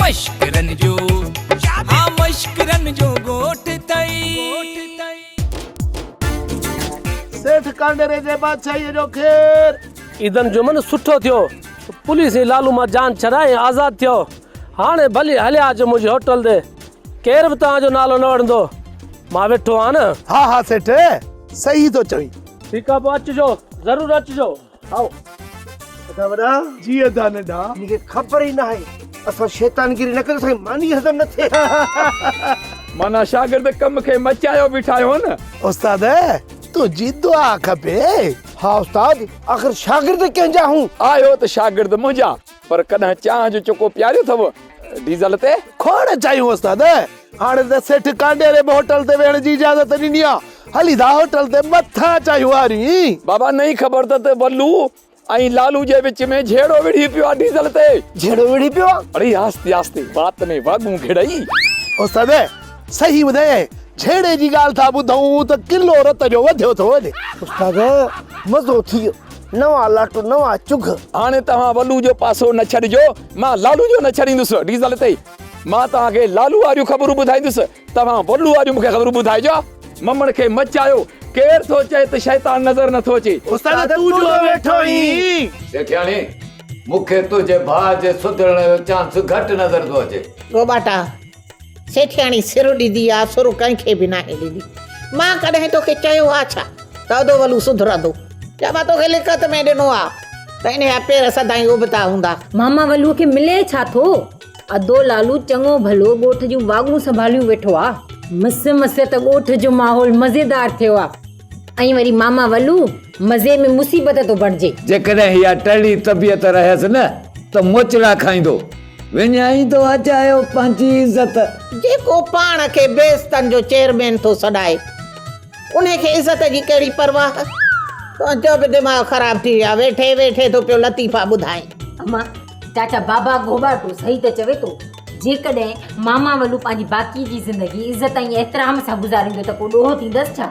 मश्करन जो हाँ मश्करन जो गोठ तई सेठ कांडेरे जे बादशाही जो खेर इदन जो मन सुठो थियो पुलिस ही लालू मां जान छड़ाए आजाद थियो हाणे भली हलिया अचो मुंहिंजी होटल ते केर बि तव्हांजो नालो न वठंदो मां वेठो आहियां न। हाँ हाँ सेठ सही तो चवी। ठीकु आहे पोइ अचिजो ज़रूरु अचिजो। आओ वॾा जी अदा नंढा मूंखे ख़बर ई न आहे असां शैतानगिरी न करे असांखे मानी हज़म न थिए। माना शागिर्द कम खे मचायो बिठायो न। उस्ताद तुंहिंजी दुआ खपे। हाँ उस्ताद आख़िर शागिर्द कंहिंजा हूं। आयो त शागिर्द मुंहिंजा पर कॾहिं चांहि जो चुको प्यारियो अथव डीज़ल ते खोड़ चाहियूं उस्ताद हाणे त सेठ कांडेरे में होटल ते वेहण जी इजाज़त ॾिनी आहे हली था होटल ते मथां चाहियूं वारी। बाबा नहीं ख़बर त वल्लू ऐं लालू जे विच में झेड़ो विढ़ी पियो आहे डीज़ल ते। झेड़ो विढ़ी पियो आहे? अरे आस्ते आस्ते बात में वागूं घेड़ई। उस्ताद सही ॿुधाए झेड़े जी ॻाल्हि था ॿुधूं त किलो रत जो वधियो थो वधे। उस्ताद मज़ो थी वियो नवां लाटो नवां चुघ। हाणे तव्हां वल्लू जो पासो न छॾिजो मां लालू जो न छॾींदुसि डीज़ल ते। मां तव्हांखे लालू वारियूं ख़बरूं ॿुधाईंदुसि तव्हां वल्लू वारियूं मूंखे ख़बरूं ॿुधाइजो। ममण खे मचायो केर थो चए त शैतान नज़र नथो अचे। उस्ताद तू जो वेठो ही सेठियाणी मूंखे तुंहिंजे भाउ जे सुधरण जो चांस घटि नज़र थो अचे। गोबाटा सेठियाणी सिर ॾींदी आहे सुर कंहिंखे बि नाहे ॾींदी। मां कॾहिं तोखे चयो आहे छा त अदो वलू सुधरंदो? छा मां तोखे लिखत में ॾिनो आहे त इन जा पेर सदाईं उबता हूंदा? मामा वलूअ खे मिले छा थो? अदो लालू चङो भलो ॻोठ जूं वागूं संभालियूं वेठो आहे। मस मस त ॻोठ जो माहौल मज़ेदार थियो आहे ऐं वरी मामा वलू मज़े में मुसीबत थो बणिजे। जेकॾहिं इहा टड़ी तबियत रहेसि न त मोचड़ा खाईंदो विञाई थो अचायो पंहिंजी इज़त। जेको पाण खे बेस्तन जो चेयरमैन थो सॾाए उनखे इज़त जी कहिड़ी परवाह? तुंहिंजो बि दिमाग़ ख़राब थी विया वेठे वेठे थो पियो लतीफ़ा ॿुधाए। अम्मा चाचा बाबा गोबाटो सही त चवे थो जेकॾहिं मामा वलू पंहिंजी बाक़ी जी ज़िंदगी इज़त ऐं एतिराम सां गुज़ारींदो त को ॾोहो थींदसि छा?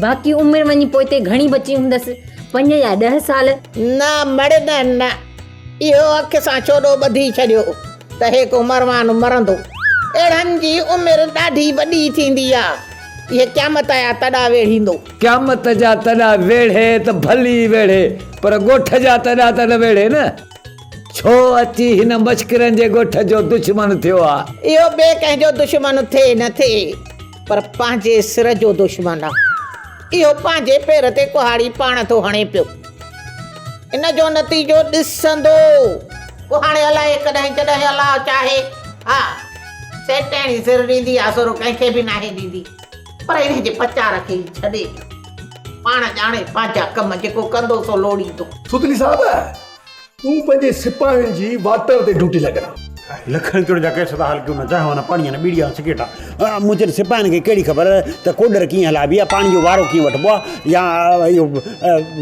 बाक़ी उमिरि वञी पोइ ते घणी बची हूंदसि 5 या 10 साल। न मड़ न इहो अखि सां छोॾो ॿधी छॾियो त हिकु मरवान मरंदो। अहिड़नि जी उमिरि ॾाढी वॾी थींदी आहे। इहे क़यामत जा तॾा वेढ़ींदो। क़यामत जा तॾा वेढ़े त भली वेढ़े पर ॻोठ जा तॾा त न वेढ़े न। छो अची हिन मश्करनि जे ॻोठ जो दुश्मन थियो आहे? इहो ॿिए कंहिंजो दुश्मन थिए न थिए पर पंहिंजे सिर जो दुश्मन आहे। इहो पंहिंजे पेर ते कुहाड़ी पाण थो हणे पियो। इन जो नतीजो ॾिसंदो। कुहाड़ी अलाए कॾहिं जॾहिं अलाह चाहे हा सेठियाणी सिर ॾींदी आहे सुर कंहिंखे बि नाहे ॾींदी पर इन जे पचार खे छॾे पाण ॼाणे पंहिंजा कम जेको कंदो सो लोड़ींदो। सुतली साहब तू पंहिंजे सिपाहियुनि जी वाटर ते ड्यूटी लॻना। लखन करोड़ जा केस था हल क्यों न चाहे वना पानी ने बीड़िया सिकेटा मुझे सिपाहियुनि खे कहिड़ी ख़बर त कोडर कीअं हलाइबी आहे पाणी जो वारो कीअं वठिबो आहे या इहो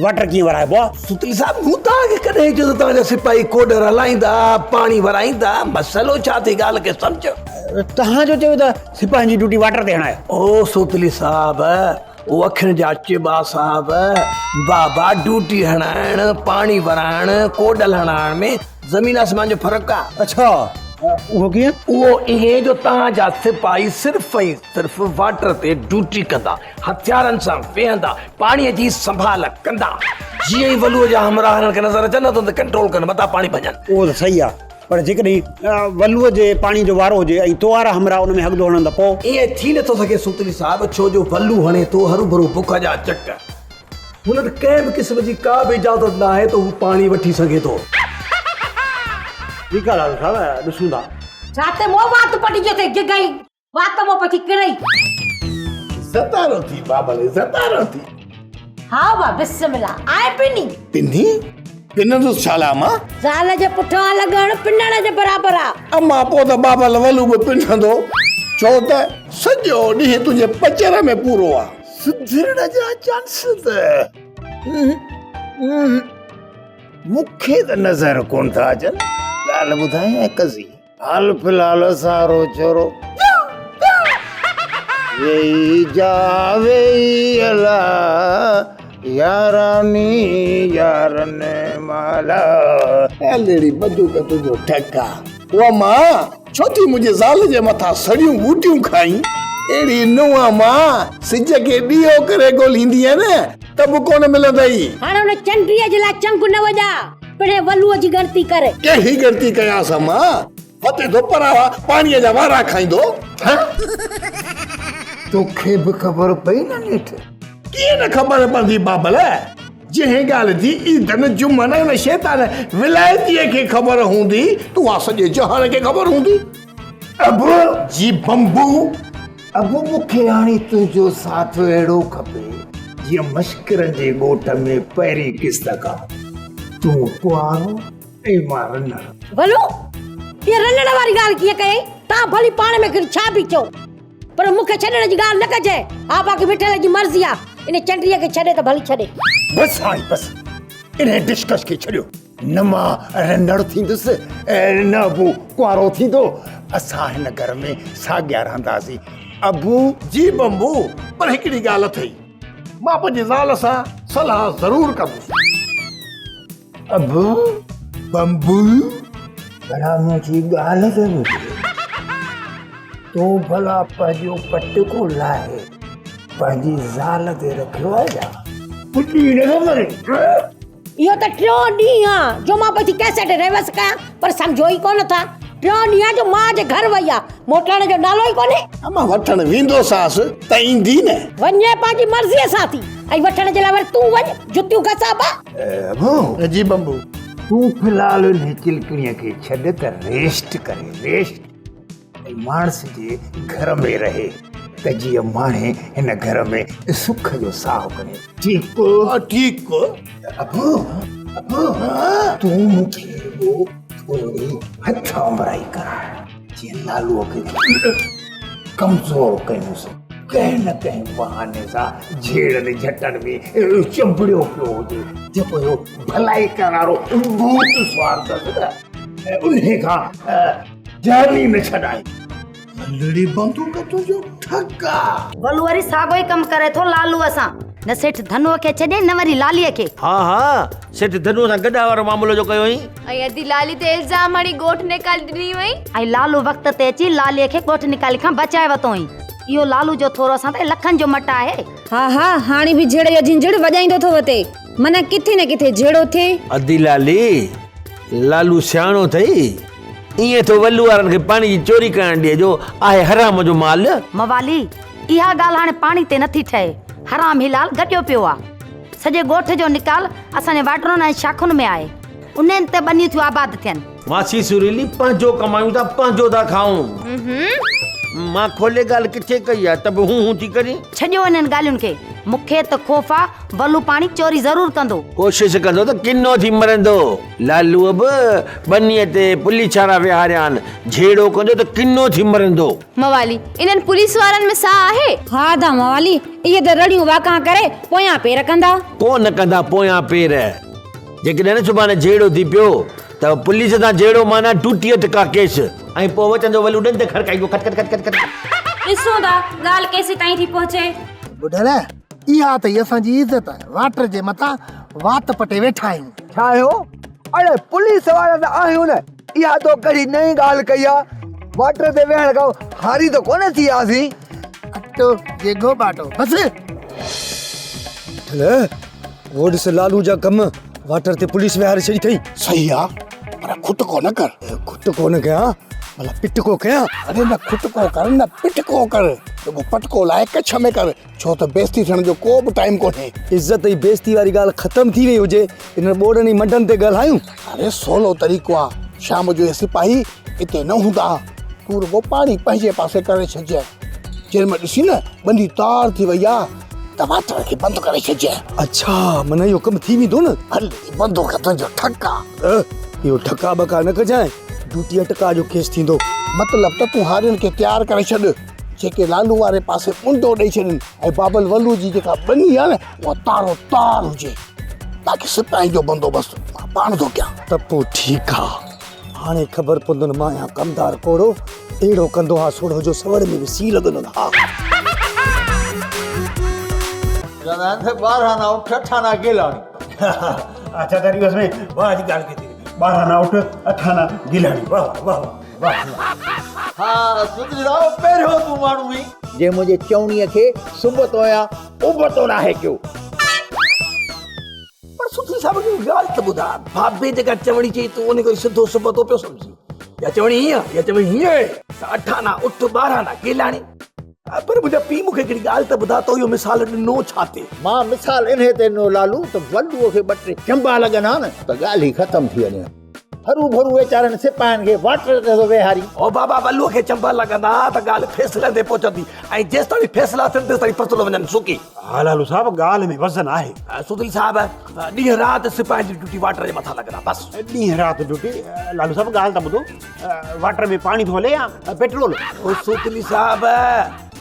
वाटर कीअं वराइबो आहे। सुतली साहब मूं तव्हांखे कॾहिं चयो त तव्हांजा सिपाही कोडर हलाईंदा पाणी वराईंदा मसइलो छा थी ॻाल्हि खे सम्झो। तव्हांजो चयो त सिपाहियुनि जी ड्यूटी वाटर ते हणाए। ओ सुतली साहब ओ अखियुनि जा चिबा साहब बाबा ड्यूटी हणाइण पाणी वराइण कोडल हणाइण में ज़मीन आसमान जो फ़र्क़ु आहे। अच्छा उहो कीअं? उहो ईअं जो तव्हांजा सिपाही सिर्फ़ ऐं सिर्फ़ वाटर ते ड्यूटी कंदा हथियारनि सां वेहंदा पाणीअ जी संभाल कंदा जीअं ई वलूअ जा हमराहनि खे नज़र अचनि त कंट्रोल कनि मथां पाणी भॼनि। उहो त सही आहे पर जेकॾहिं वलूअ जे पाणी जो वारो हुजे ऐं तोवारा हमरा उन में हगदो हणंदा पोइ ईअं थी नथो सघे सुतली साहब छो जो वलू हणे थो हरू भरू बुख जा चक हुन वटि कंहिं बि क़िस्म जी का बि इजाज़त न आहे त हू पाणी वठी सघे थो। ठीकु आहे लालू साहब ॾिसूं था। छा ते मो बात पटी जो ते गिगई बात मो पटी किरई ज़तारो थी बाबले ज़तारो थी। हा वा बिस्मिल्लाह आए पिनी पिनी पिनन छाला मां ज़ाल जे पुठियां लॻण पिनण जे बराबर आहे। अम्मा पोइ त बाबल वलू बि पिनंदो छो त सॼो ॾींहुं तुंहिंजे पचर में पूरो आहे सुधरण जा चांस त मूंखे त नज़र कोन था अचनि। ॻाल्हि ॿुधायां कज़ी हाल फ़िलहाल सारो छोरो वेई जा वेई अला यारानी यारन माला एलड़ी बजू का तुझो ठका वो मां छोटी मुझे ज़ाल जे मथा सड़ियूं बूटियूं खाई एड़ी नुआ मां सिज के ॾीओ करे ॻोल्हींदी आहे न त बि कोन मिलंदई। हाणे हुन चंडीअ जे लाइ चंगु न वॼा पिणे वलूअ जी गणती करे। कहिड़ी गणती कयां मां फते दो परावा पाणीअ जा वारा खाईंदो। तोखे बि ख़बर पई न नेठ? कीअं न ख़बर पवंदी बाबल जंहिं ॻाल्हि जी ईदन जुमन न शैतान विलायतीअ खे ख़बर हूंदी तूं आ सॼे जहान खे ख़बर हूंदी। अब जी बंबू अब मूंखे हाणे तुंहिंजो साथ अहिड़ो खपे जीअं मश्करनि जे ॻोठ में पहिरीं किस्त खां तूं कुआरो ऐं मां रनड़। वलू ये रलण वारी ॻाल्हि कीअं कयई? तव्हां भली पाण में छा बि चओ पर मूंखे छॾण जी ॻाल्हि न कजे। हा बाक़ी विठल जी मर्ज़ी आहे इन चंडीअ खे छॾे त भली छॾे। बस हाणे बस इन डिस्कस खे छॾियो। न मां रनड़ थींदुसि न अबू कुआरो थींदो। असां हिन घर में साॻिया रहंदासीं। अबू जी बंबू पर हिकिड़ी ॻाल्हि अथई मां पंहिंजी ज़ाल सां सलाह ज़रूर कंदुसि। अबू बंबू घरानो जी ॻाल्हि ज़रूर तूं भला पंहिंजो पटको लाहे पंहिंजी ज़ाल ते रखियो आहे छा? कुझु न ख़बर इहो त टियों ॾींहुं आहे जो मां पंहिंजी कैसेट रिवर्स कयां पर सम्झो ई कोन था। टियों ॾींहुं आहे जो मां जे घर वई आहे मोटण जो नालो ई कोन्हे। मां वठण वेंदोसांसि त ईंदी न। वञे पंहिंजी मर्ज़ीअ सां थी ऐं वठण जे लाइ वरी तूं वञ जुतियूं कसाबा। अबू जी बंबू तूं फिलहाल हिन चिलकणीअ खे छॾ त रेस्ट करे रेस्ट माण्स जे घर में रहे त जीअं माणे हिन घर में सुख जो साहु करे। ठीकु ठीकु। अबू अबू तूं मूंखे थोरी हथ अमराई कर जीअं लालूअ खे कमज़ोर कयूंसि कंहिं न कंहिं बहाने सां झेड़नि झटनि में चंबड़ियो पियो हुजे जेको इहो भलाई करण वारो भूत स्वारदसि न उन खां जानी न छॾाई। लड़ी बंदूक तुंहिंजो ठगा वलू वरी साॻो ई कमु करे थो लालूअ सां न सेठ धनुअ खे छॾे न वरी लालीअ खे। हाँ सेठ धनुअ सां गॾा वारो मामलो जो कयो ऐं अदी लाली ते इल्ज़ाम हणी ॻोठ निकाली ॾिनी वई ऐं लालू वक़्त ते अची लालीअ खे ॻोठ निकाली खां बचाए वरितो इहो लालू जो थोरो सां त लखनि जो मट आहे। हा हा हाणे बि झेड़े जो झिंझड़ वॼाईंदो थो वते मन किथे न किथे झेड़ो थिए। अदी लाली लालू सियाणो अथई ईअं थो वल्लू वारनि खे पाणी जी चोरी करण ॾिए जो आहे हराम जो माल। मवाली इहा ॻाल्हि हाणे पाणी ते नथी ठहे हराम हिलाल गटियो पियो आहे सॼे ॻोठ जो निकाल असांजे वाटरुनि ऐं शाखुनि में आहे उन्हनि ते बनियूं थियूं आबाद थियनि। मासी सुरीली पंहिंजो कमायूं था पंहिंजो था खाऊं। मां खोले ॻाल्हि किथे कई आहे त बि हूं थी करी छॾियो इन्हनि ॻाल्हियुनि खे। मूंखे त ख़ौफ़ आहे वलू पाणी चोरी ज़रूर कंदो कोशिशि कंदो त किनो थी मरंदो। लालूअ बि बनीअ ते पुलिस छाड़ा विहारिया आहिनि झेड़ो कंदो त किनो थी मरंदो। मवाली इन्हनि पुलिस वारनि में साह आहे? हा दा मवाली इहे त रड़ियूं वाका करे पोयां पेर कंदा कोन कंदा पोयां पेर। जेकॾहिं न सुभाणे झेड़ो थी पियो त पुलिस सां झेड़ो माना टूटीअ टका केस ऐं पोइ वचंदो वलू ॾंद खड़काइबो खट खट खट खट खट। ॾिसो दा ॻाल्हि केसि ताईं थी पहुचे। ॿुधल इहा त असांजी इज़त आहे वाटर जे मथां वात पटे वेठा आहियूं। छा आहियो? अरे पुलिस वारा त आहियूं न इहा तो कहिड़ी नई ॻाल्हि कई आहे। वाटर ते वेहण खां हारी त कोन थी वियासीं। अटो जेगो बाटो बस वो ॾिस लालू जा कम वाटर ते पुलिस विहारे छॾी अथई। सही आहे पर खुटको न कर। खुटको न कयां भला पिटको कयां। अरे न खुटको कर न पिटको कर वो पटको लाए कच्छ में कर छो त बेइज्जती थियण जो को बि टाइम कोन्हे। इज्जत ऐं बेइज्जती वारी ॻाल्हि ख़तम थी वई हुजे इन ॿोड़नि ई मंडनि ते ॻाल्हायूं। अरे सवलो तरीक़ो आहे शाम जो सिपाही हिते न हूंदा तूं रुगो पाणी पंहिंजे पासे करे छॾिजे जेल में ॾिसी न बंदी तार थी वई आहे त वाटर खे बंदि करे छॾिजे। अच्छा माना इहो कमु थी वेंदो न। हल बंदो कर तुंहिंजो ठका। इहो ठका बका न कजांइ ड्यूटी टका जो केस थींदो। मतिलब त तूं हारियुनि खे तयारु करे छॾ जेके लालू वारे पासे ऊंधो ॾेई छॾनि ऐं बाबल वलू जी जेका बनी आहे न उहा तारो तार हुजे बाक़ी सिपाही जो बंदोबस्तु मां पाण थो कयां। त पोइ ठीकु आहे हाणे ख़बर पवंदो मां या कमदार कोड़ो अहिड़ो कंदो आहे सोढ़ो जो सवड़ में बि सी लॻंदो न। हा ॿारहां उठ अठाना गिलाणी। अच्छा तरी बस में वाह जी ॻाल्हि कई 12 उठ 18 गिलाणी। वाह वाह वाह। हाँ सुधरी साहब पहिरियों तूं माण्हू हुई जे मुंहिंजे चवणीअ खे सुबतो या उबतो नाहे कयो। पर सुठी साहब की ॻाल्हि त ॿुधा भाभी जेका चवणी चई तूं उन खे सिधो सुबतो पियो सम्झी या चवणी हीअं या चवणी हीअं अठाना उठ 12 केलाणी। पर मुंहिंजा पीउ मूंखे हिकिड़ी ॻाल्हि त ॿुधा तो इहो मिसाल ॾिनो छा थिए। मां मिसाल इन ते ॾिनो लालू त वॾूअ खे 2-3 चंबा लॻनि हा न त ॻाल्हि ई ख़तम थी वञे। हरू भरू वीचारनि सिपाहियुनि खे वाटर ते थो वेहारी। ओ बाबा वल्लूअ खे चंबा लॻंदा त ॻाल्हि फैसले ते पहुचंदी ऐं जेसि ताईं फैसला थियनि तेसि ताईं पतलो वञनि सुकी। हा लालू साहब ॻाल्हि में वज़न आहे। सुधील साहब ॾींहं राति सिपाहियुनि जी ड्यूटी वाटर जे मथां लॻंदा बसि। ॾींहं राति ड्यूटी लालू साहब ॻाल्हि त ॿुधो वाटर में पाणी थो हले या पेट्रोल। ओ सुधील साहब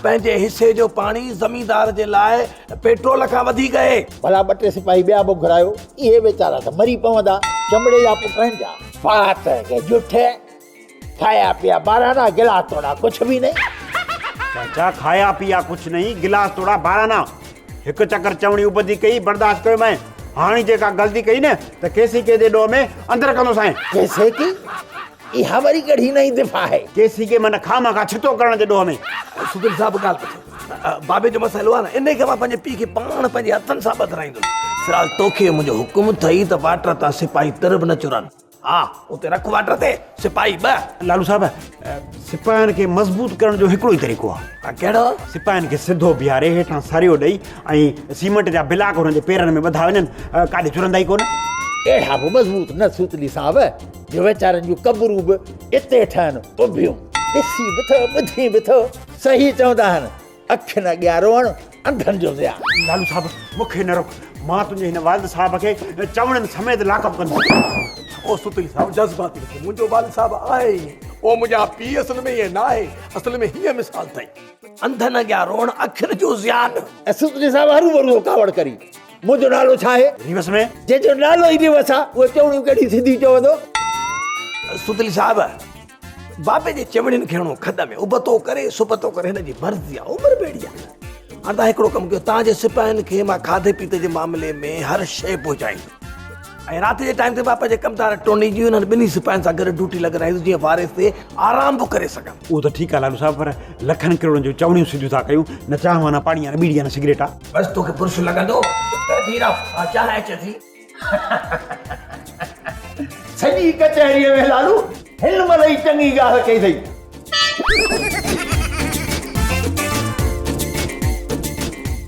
पंहिंजे हिसे जो पाणी ज़मींदार जे लाइ पेट्रोल खां वधीक आहे। भला 2-3 सिपाही ॿिया बि घुरायो इहे वीचारा त मरी पवंदा चमड़े जा पुटनि जा। बात के झूठे खाया पिया 12 गिलास तोड़ा कुछ भी नहीं। चाचा खाया पिया कुछ नहीं गिलास तोड़ा 12 एक चक्कर चवणी उबदी कई बर्दाश्त कयो मैं हाणी जेका गलती कई न त केसी के दे डो में अंदर कंदो साईं। कैसे की इहा वरी कढ़ी नहीं दिफा है केसी के मन खामा का छितो करण जे डो में। सुधील साहब ॻाल्हि बाबे जो मसइलो आहे न इन खे मां पंहिंजे पीउ खे पाण पंहिंजे हथनि सां ॿधाईंदुसि। फ़िलहाल तोखे मुंहिंजो हुकुम अथई त वाटर तां सिपाही तर बि न चुरनि। हा उते रख वाटर ते सिपाही 2। लालू साहब सिपाहियुनि खे मज़बूत करण जो हिकिड़ो ई तरीक़ो आहे। कहिड़ो? सिपाहियुनि खे सिधो बीहारे हेठां सरियो ॾेई ऐं सीमेंट जा ब्लाक हुननि जे पेरनि में ॿधा वञनि काॾे चुरंदा ई कोन। एड़ा भी मजबूत न सुतली साहब जो वीचारनि जूं कबरूं बि इते ठहनि उभियूं ॾिसी बि थो ॿुधी बि थो। सही चवंदा आहिनि अखियुनि अॻियां रोअण अंधनि जो ज़िया। लालू साहब मूंखे न रोक मां तुंहिंजे हिन वालिद साहब खे चवणनि समेत लाकअप कंदुसि। ओ सुतली साहब जज़्बाती मुंहिंजो वालिद साहब आहे ओ मुंहिंजा पीउ असल में ईअं न आहे। असल में हीअ मिसाल अथई अंधनि अॻियां रोअण अखियुनि जो ज़ियान। सुतली साहब हरू भरू कावड़ करी मुंहिंजो नालो छा आहे रिवस में जंहिंजो नालो ई रिवस आहे उहो चवणियूं कहिड़ी सिधी चवंदो। सुतली साहब बाबे जे चवणियुनि खे हणो खॾ में उबतो करे सुबतो करे हिन जी मर्ज़ी आहे उमिरि बेड़ी आहे। हाणे तव्हां हिकिड़ो कमु कयो तव्हांजे सिपाहियुनि खे मां खाधे पीते जे मामले में हर शइ पहुचाईंदुसि ऐं राति जे टाइम ते मां पंहिंजे कमदार टोनी जी हुननि 2 सिपाहियुनि सां गॾु ड्यूटी लॻाईंदुसि जीअं वारिस ते आराम बि करे सघनि। उहो त ठीकु आहे लालू साहब पर लखनि करोड़नि जो चवणियूं सिधियूं था कयूं न चांहि न पाणी न बीड़ी न सिगरेट आहे। बसि तोखे पुरुष लॻंदो चाहे अचे थी सॼी कचहरीअ में लालू हिन महिल ई चङी ॻाल्हि कई अथई।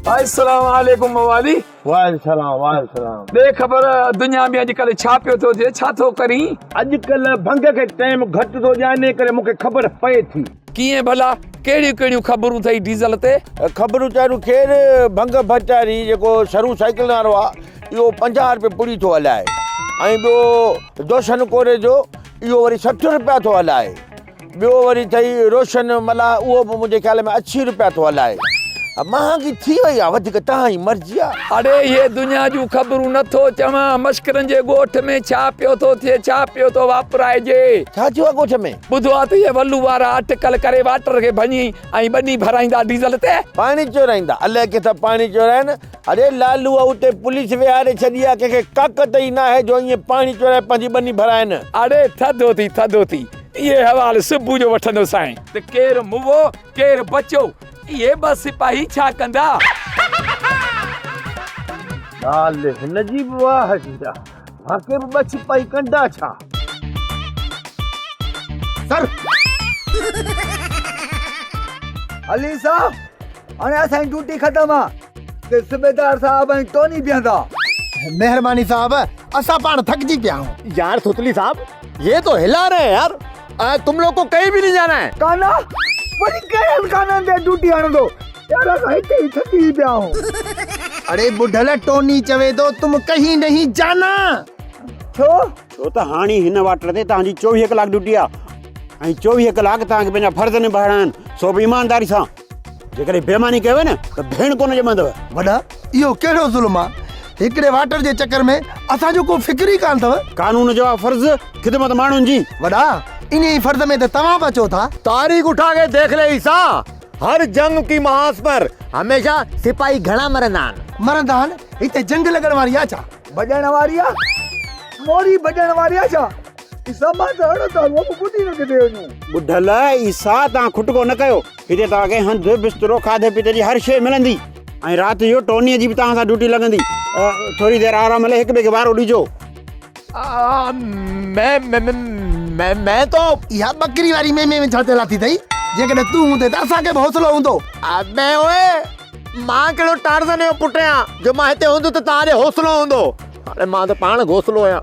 अस्सलाम वालेकुम मवाली। वालेकुम। दे ख़बर दुनिया में अॼुकल्ह छा पियो थो थिए छा थो करी? अॼुकल्ह भंग खे टाइम घटि थो ॾियां इन करे मूंखे ख़बर पए थी। कीअं भला कहिड़ियूं कहिड़ियूं ख़बरूं अथई डीज़ल ते? ख़बरूं चारूं ख़ैर भंग भटारी जेको सरू साइकिल वारो आहे इहो 50 रुपए पुरी थो हलाए ऐं ॿियो दोशन कोरे जो इहो वरी 60 रुपया थो हलाए। ॿियो वरी अथई रोशन मला उहो बि मुंहिंजे ख्याल में 80 रुपया थो हलाए। महांगी थी वई आहे वधीक तव्हां जी मर्ज़ी आहे। अड़े ये दुनिया जूं ख़बरूं नथो चवां मश्करनि जे ॻोठ में छा पियो थो थिए छा पियो थो वापराइजे। छा थियो आहे ॻोठ में? ॿुधो आहे त इहे वल्लू वारा अटकल करे वाटर खे भञी ऐं ॿनी भराईंदा डीज़ल ते। पाणी चोराईंदा अलाए किथां पाणी चोराइनि। अरे लालू उते पुलिस विहारे छॾी आहे कंहिंखे काकत ई न आहे जो ईअं पाणी चोराए पंहिंजी ॿनी भराइनि। अड़े थधो थी इहे हवाल सुबुह जो वठंदो साईं त केरु मुवो केरु बचो ये बस सिपाही छा कंदा। ॻाल्हि हिन जी बि वाह थींदा वाक़ई बि 2 सिपाही कंदा छा। सर अली साहब हाणे असांजी ड्यूटी ख़तम आहे ते सूबेदार साहब ऐं टोनी बीहंदा। मेहरबानी साहब असां पाण थकजी पिया हूं। यार सुतली साहब ये तो हिला रहे हैं यार तुम लोग को कहीं भी नहीं जाना है। काना वरी कहिड़े काननि ते ड्यूटी हणंदो यार असां हिते ई थकी पिया आहियूं। अरे बुढ़ल टोनी चवे तो तुम कहीं नहीं जाना। छो त हाणे हिन वाटर ते तव्हांजी 24 कलाक ड्यूटी आहे ऐं 24 कलाक तव्हांखे पंहिंजा फर्ज़ निभाइणा आहिनि सो बि ईमानदारी सां। जेकॾहिं बेईमानी कयव न त भेण कोन ॼमंदव। वॾा इहो कहिड़ो ज़ुल्म आहे हिकिड़े वाटर जे चक्कर में असांजो को फिक्र ई कान अथव। कानून जो आहे फर्ज़ ख़िदमत माण्हुनि जी। वॾा इन्हीं फर्ज में तो तमाम बचो था। तारीख उठा के देख ले ईसा हर जंग की महास पर हमेशा सिपाही घना मरंदा आहिनि। इते जंग लगण वारी आहे छा? बजण वारी आहे मोरी बजण वारी आहे छा? ॿुधल ईसा तव्हां खुटको न कयो हिते तव्हांखे हंधि बिस्तरो खाधे पीते जी हर शइ मिलंदी ऐं राति जो टोनीअ जी बि तव्हां सां ड्यूटी लॻंदी थोरी देरि आराम मिले हिक ॿिए खे वारो ॾिजो मैं तो इहा बकरी वारी में छा थियल थी अथई जेकॾहिं तूं हूंदे त असांखे बि हौसलो हूंदो अबे ओए मां कहिड़ो टारज़न जो पुटु आहियां जो मां हिते हूंदो त तव्हांजो हौसलो हूंदो हाणे मां त पाण घोसलो आहियां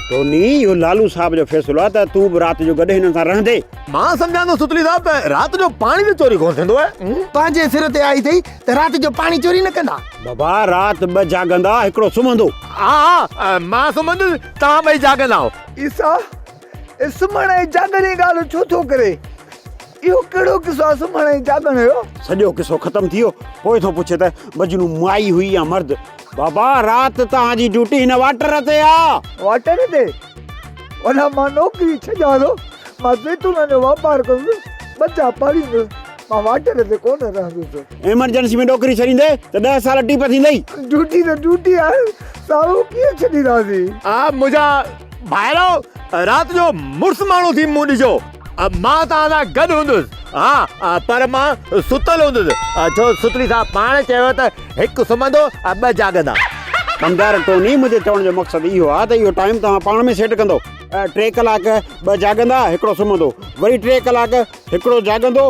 टोनी इहो लालू साहब जो फ़ैसिलो आहे त तूं बि राति जो गॾु हिननि सां रहंदे मां सम्झां थो सुतली साहब त राति जो पाणी जो चोरी कोन थींदो आहे पंहिंजे सिर ते आई अथई त राति जो पाणी चोरी न कंदा बाबा राति ॿ जागंदा हिकिड़ो सुम्हंदो हा मां सुम्हंदुसि तव्हां ॿई जागंदा ईसा सुम्हण ऐं जागण जी ॻाल्हि छो थो करे इहो कहिड़ो किसो आहे सुम्हण ऐं जागण जो सॼो किसो ख़तमु थी वियो पोइ थो पुछे त मजनू माई हुई या मर्द बाबा राति तव्हांजी ड्यूटी हिन वाटर ते आहे वाटर ते वॾा मां नौकिरी छॾियां थो मां ज़ैतून जो वापारु कंदुसि बचा पालींदुसि मां वाटर ते कोन रहंदुसि एमरजेंसी में नौकिरी छॾींदे त 10 साल टीप थींदई ड्यूटी त ड्यूटी आहे साहु कीअं छॾींदासीं हा मुंहिंजा भाइरो राति जो मुड़ुसु माण्हू थी मूं ॾिजो मां तव्हां सां गॾु हूंदुसि हा पर मां सुतल हूंदुसि छो सुतली साहब पाण चयो त हिकु सुम्हंदो 2 जागंदा कमदार टोनी मुंहिंजे चवण जो मक़सदु इहो आहे त इहो टाइम तव्हां पाण में सेट कंदो 3 कलाक 2 जागंदा हिकिड़ो सुम्हंदो वरी 3 कलाक हिकिड़ो जागंदो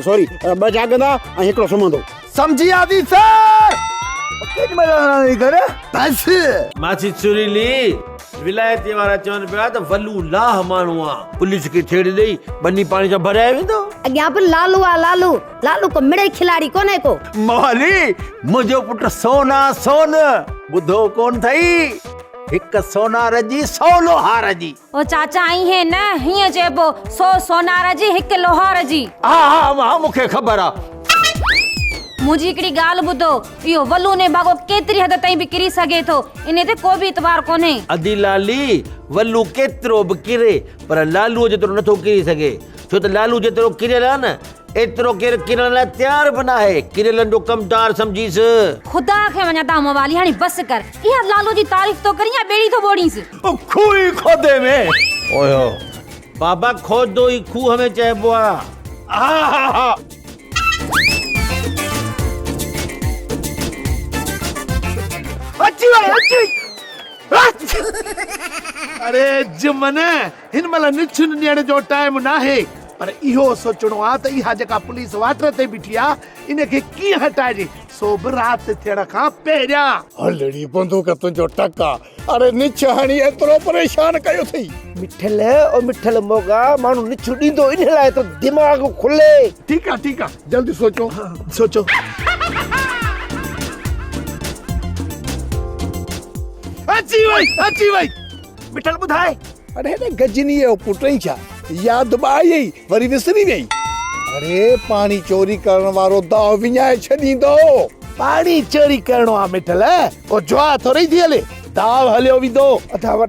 सॉरी 2 जागंदा ऐं हिकिड़ो सुम्हंदो समझी आदी सर केॾी महिल घर बस मासी चुरीली विलायती वारा चवनि पिया त वलू लाह माण्हू आहे पुलिस खे छेड़ ॾेई बनी पाणी सां भराए वेंदो अॻियां पर लालू आहे लालू को मिड़े खिलाड़ी कोन्हे को मोहली मुंहिंजो पुटु सोना सोन ॿुधो कोन अथई हिकु सोनार जी 100 लोहार जी ओ चाचा आई है न हीअं चइबो 100 सोनार जी 1 लोहार जी हा मूंखे ख़बर आहे मुंहिंजी हिकिड़ी ॻाल्हि ॿुधो इहो वलू ने भागो केतिरी हद ताईं बि किरी सघे थो इन ते को बि इतबार कोन्हे अदी लाली वलू केतिरो बि किरे पर लालूअ जेतिरो नथो किरी सघे छो त लालू जेतिरो किरियल आहे न एतिरो केरु किरण लाइ तयार बि न आहे किरियलनि जो कमदार सम्झीसि खुदा खे वञा था मोवाली हाणे बस कर इहा लालू जी तारीफ़ तो करी या ॿेड़ी तो बोड़ीसि खूह खोदे में ओयो बाबा खोदो ई खूह में चइबो आहे हा अरे जमन हिन महिल निछुन ॾियण जो टाइम न आहे पर इहो सोचणो आहे त इहा जेका पुलिस वाटर ते बीठी आहे इनखे कीअं हटाइजे सो बि राति थियण खां पहिरियां हलड़ी बंदूक तुंहिंजो टका अरे निछ हणी एतिरो परेशान कयो अथई मिठल मोगा माण्हू निछू ॾींदो इन लाइ त दिमाग़ खुले ठीकु आहे जल्दी सोचो अची वई मिठल ॿुधाए अरे हेॾे गजनी जो पुट ई छा यादि बि आई वरी विसरी वई अरे पाणी चोरी करण वारो दाव विञाए छॾींदो पाणी चोरी करणो आहे मिठल ओ जुआ थोरी थी हले दाव हलियो वेंदो अथा वॾा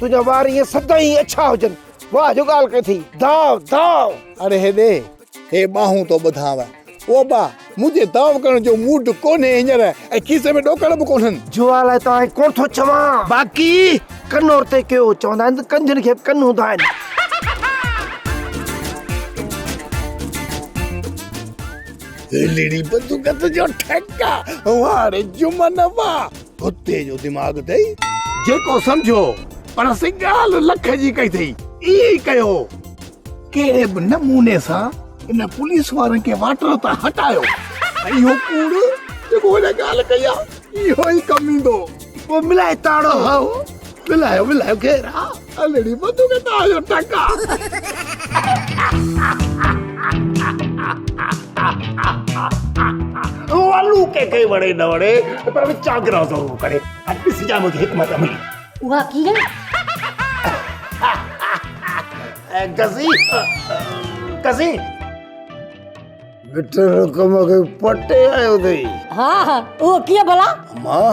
तुंहिंजा वार ईअं सदाईं अच्छा हुजनि वाह जो ॻाल्हि कई थी दाव अरे हेॾे हे बाहूं तो ॿुधाव ओ बा मुझे दाव करण जो मूड कोन्हे हींअर ऐं खीसे में ॾोकड़ बि कोन्हनि जुआ लाइ तव्हां कोन थो चवां बाक़ी कनौर ते कयो चवंदा आहिनि त कंजनि खे कन हूंदा आहिनि हेलड़ी बंदूक तुंहिंजो ठका वारे जुमन वाह हुते जो दिमाग़ अथई जेको सम्झो पर सिंगाल लख जी कई अथई इहे ई कयो कहिड़े बि नमूने सां इन पुलिस वारनि खे वाटर तां हटायो ऐं इहो कूड़ जेको हिन ॻाल्हि कई आहे इहो ई कमु ईंदो पोइ मिलाए ताड़ो मिलायो घेर हलड़ी बंदूक तव्हांजो टका वालू के वणे न वणे पर विचां गिरा ज़रूर करे ॾिस जा मुझे हिकमत अमली उहा कीअं कसी मिठल कम खे पटे आयो अथई हा उहो कीअं भला मां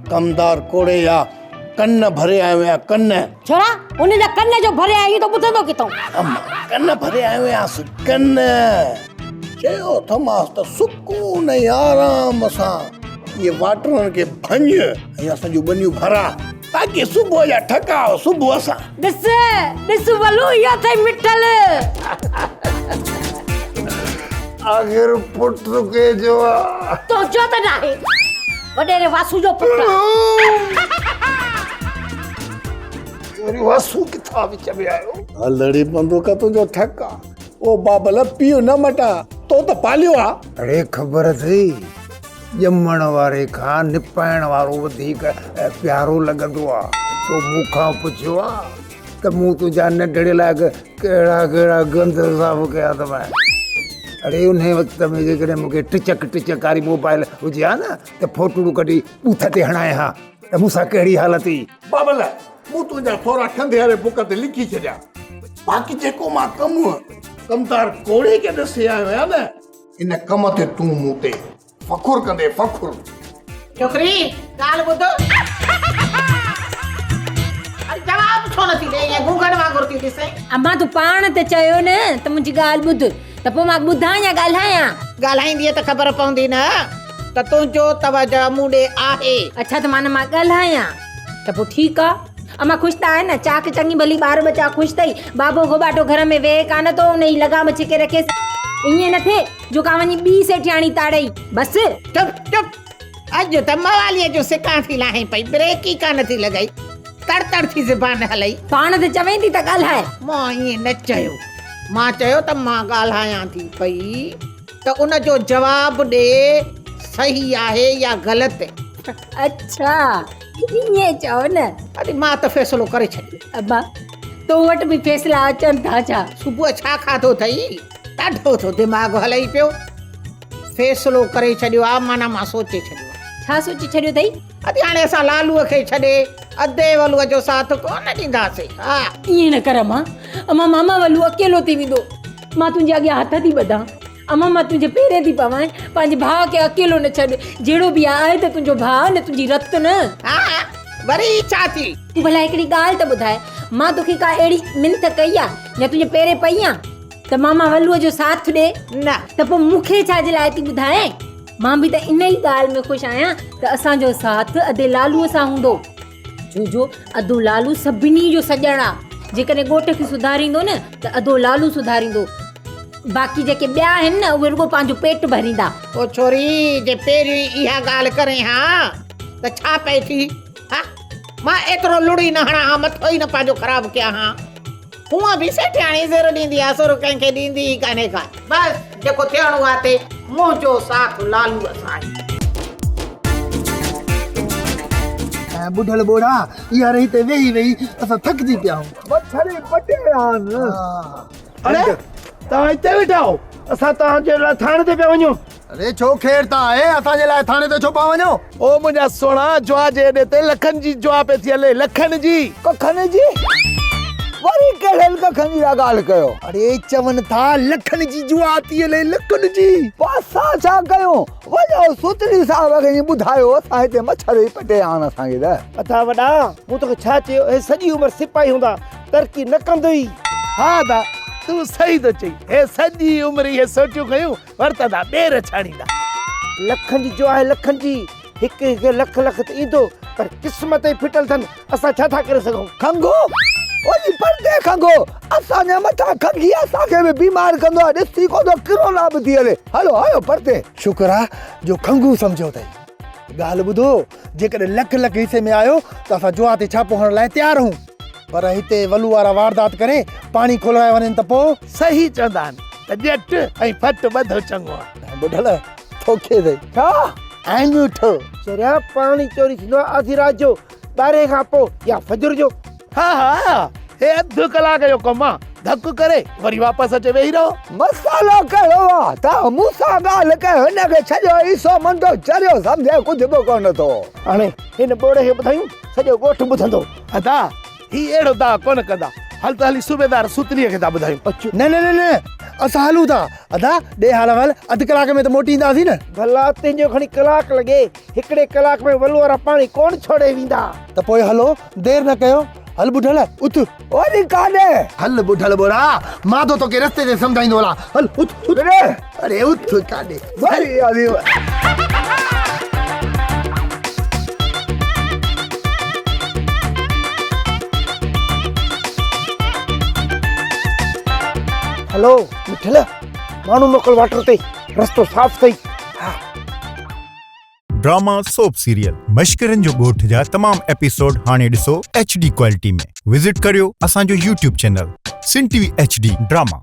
कमदार कोड़े या कन भरे आयो आहियां कन छोरा उन जा कन जो भरे आयो तो ॿुधंदो किथां कन भरे आयो आहियां कन चयो थमास त सुकून ऐं आराम सां इहे वाटरनि खे भंज ऐं असांजूं बनियूं भरा ताकि सुबुह जा ठकाओ सुबुह सां ॾिस वलू इहा अथई मिठल आखिर पुट के जो तो जो त नाहे वॾेरे वासू जो पुटु वरी वासू किथां विच में आयो हलड़ी बंदूक तुंहिंजो ठका ओ बाबल पियो न मटा तो त पालियो आ अरे ख़बर थी ॼमण वारे खां निपाइण वारो वधीक प्यारो लॻंदो आहे तो मूंखां पुछियो आहे त मूं तुंहिंजा नंढड़े लाइ कहिड़ा कहिड़ा गंद साफ़ कया अथव अरे उन वक़्त में जेकॾहिं मूंखे टिचक वारी मोबाइल हुजे हा न त फोटू कढी बूथ ते हणाए हा त मूंसां कहिड़ी हालत हुई बाबल मूं तुंहिंजा थोरा कंधे वारे बुक ते लिखी छॾिया बाक़ी जेको मां कमदार कोड़े खे ॾसे आयो आहियां न इन कम ते तूं मूं ते फ़खुर कंदे फ़खुर छोकरी ॻाल्हि ॿुधो जवाब छो नथी ॾे ईअं घूंघट वांगुरु थी ॾिसे अम्मा तूं पाण त चयो न त मुंहिंजी ॻाल्हि ॿुध त पोइ मां ॿुधां या ॻाल्हायां ॻाल्हाईंदीअ त ख़बर पवंदी न त तुंहिंजो तवजो मूं ॾे आहे अच्छा त माना मां ॻाल्हायां त पोइ ठीकु आहे अम्मा ख़ुशि त आहे न चाक चङी भली ॿार बचा ख़ुशि अथई बाबो गोबाटो घर में वेहे कान थो उन जी लगाम छिके रखेसि ईअं न थिए जो का वञी ॿी सेठियाणी ताड़ई बसि चुप अॼु त मवालीअ जो सिकां थी लाहीं पई ब्रेक ई कान थी लॻाई तड़ थी ज़बान हलई पाण त चवें थी त ॻाल्हाए मां ईअं न चयो मां चयो त मां ॻाल्हायां थी पई त उन जो जवाबु ॾे सही आहे या ग़लति अच्छा ईअं चओ न अरे मां त फ़ैसिलो करे छॾियो अब्बा तो वटि बि फ़ैसिला अचनि था छा सुबुह छा खाधो अथई ॾाढो थो दिमाग़ हलई पियो फ़ैसिलो करे छॾियो आहे माना मां सोचे छॾियो आहे छा सोचे छॾियो अथई अॼु हाणे असां लालूअ खे छॾे अधे वलूअ जो साथ कोन ॾींदासीं हा ईअं न कर अम्मा मामा वलू अकेलो थी वेंदो मां तुंहिंजे अॻियां हथ थी ॿधां अम्मा मां तुंहिंजे पेरे थी पवां पंहिंजे भाउ खे अकेलो न छॾ जहिड़ो बि आहे त तुंहिंजो भाउ न तुंहिंजी रत न हा वरी छा थी तूं भला हिकिड़ी ॻाल्हि त ॿुधाए मां तोखे का अहिड़ी मिंथ कई आहे या तुंहिंजे पेरे पई आहे त मामा वलूअ जो साथ ॾे न त पोइ मूंखे छाजे लाइ थी ॿुधाए मां बि त इन ई ॻाल्हि में ख़ुशि आहियां त असांजो साथ अधे लालूअ सां हूंदो छो अधो लालू सभिनी जो सॼण आहे जेकॾहिं ॻोठ खे सुधारींदो न त अधो लालू सुधारींदो बाक़ी जेके ॿिया आहिनि न उहे रुॻो पंहिंजो पेट भरींदा ओ छोरी जे पहिरीं इहा ॻाल्हि करे हा त छा पई थी हा मां एतिरो लुड़ी न हणां हा मथो ई न पंहिंजो ख़राबु कयां हा हूअं बि सेठियाणी ज़र ॾींदी आहे सुर कंहिंखे ॾींदी ई कान्हे का बसि जेको थियणो आहे ते मुंहिंजो साथ लालूअ सां आहे बुढ़ल बोड़ा इहा रही ते वेही वेही असां थकिजी पिया आहियूं मच्छरी पटे आहिनि अरे तव्हां हिते वेठा हो असां तव्हांजे लाइ थाणे ते पिया वञूं अरे छो खेर था आहे असांजे लाइ थाणे ते छो पा वञो ओ मुंहिंजा सोना जुआ जे एॾे ते लखनि जी जुआ पे थी हले लखनि जी कखनि जी वरी कहिड़े कखनि जी ॻाल्हि कयो अरे चवनि था लखनि जी जुआ थी हले लखनि जी असां छा कयूं वञो सुतरी साहिब खे ॿुधायो असां हिते मच्छर पटे आहिनि असांखे त अथा वॾा मूं तोखे छा चयो हे सॼी उमिरि सिपाही हूंदा तरक़ी न कंदुई हा दा तूं सही थो चई हे सॼी उमिरि इहे सोचियूं कयूं वरतंदा ॿेर छाणींदा लखनि जी जो आहे लखनि जी हिकु हिकु लख लख त ईंदो पर क़िस्मत ई फिटल अथनि असां छा था करे सघूं खंघो ओली परदे खंघो असांजे मथां खंघी असांखे बि बीमार कंदो आहे ॾिसी को तो किरोना बि थी हले हलो हलो परदे शुक्र आहे जो खंघू सम्झो अथई ॻाल्हि ॿुधो जेकॾहिं लख लख हिसे में आयो त असां जुआ ते छापो हणण लाइ तयारु हूं पर हिते वलू वारा वारदात करे पाणी खोलाए वञनि त पोइ सही चवंदा आहिनि त ॼट ऐं फट ॿधो चङो आहे बुढल तोखे अथई छा अंगूठो चरिया पाणी चोरी थींदो आहे आधी राति जो 12 खां पोइ या फजर जो हा हा हे अधु कलाक जो कमु आहे धक करे वरी वापसि अचे वेही रहो मसालो कहिड़ो आहे त मूंसां ॻाल्हि कयो हिनखे छॾियो ईसो मंदो चरियो सम्झे कुझु बि कोन थो हाणे हिन ॿोड़े खे ॿुधायूं सॼो ॻोठु ॿुधंदो अदा ही अहिड़ो दा कोन कंदा हल त हली सूबेदार सुतरीअ खे था ॿुधायूं न न न न असां हलूं था अदा ॾे हाल वल अधु कलाक में त मोटी ईंदासीं न भला तुंहिंजो खणी कलाक लॻे हिकिड़े कलाक में वलू वारा पाणी कोन छोड़े वेंदा त पोइ हलो देरि न कयो हल बुढल उथ ओरी काॾे हल बुढल बोरा मां तो तोखे रस्ते ते सम्झाईंदो हलां हल उथ अरे उथ काॾे वरी हली हेलो मिठल माण्हू मोकिल वाटर ते रस्तो साफ़ कई। ड्रामा सोप सीरियल मश्करन जो ॻोठ जा तमाम एपिसोड हाणे ॾिसो HD क्वालिटी में। विजिट करियो असांजो YouTube चैनल सिन TV HD ड्रामा।